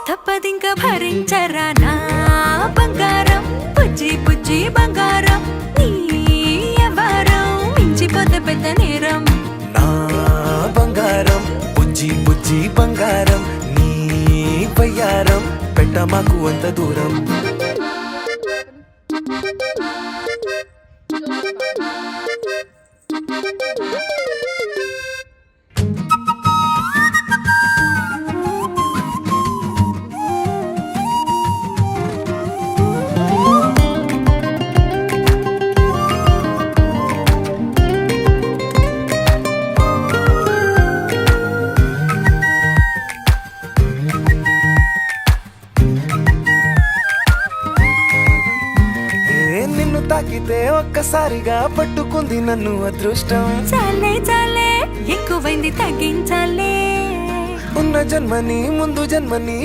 తప్పదింక భరించరా నా బంగారం బుజ్జి బుజ్జి బంగారం నీ ఎవరం మించిపోతే పెద్ద నేరం నా బంగారం బుజ్జి బుజ్జి బంగారం నీ బయ్యారం పెట్ట మాకు అంత దూరం నిన్ను తాకితే ఒక్కసారిగా పట్టుకుంది నన్ను అదృష్టం చాలే చాలే ఎక్కువైంది తగ్గించాలే ఉన్న జన్మని ముందు జన్మని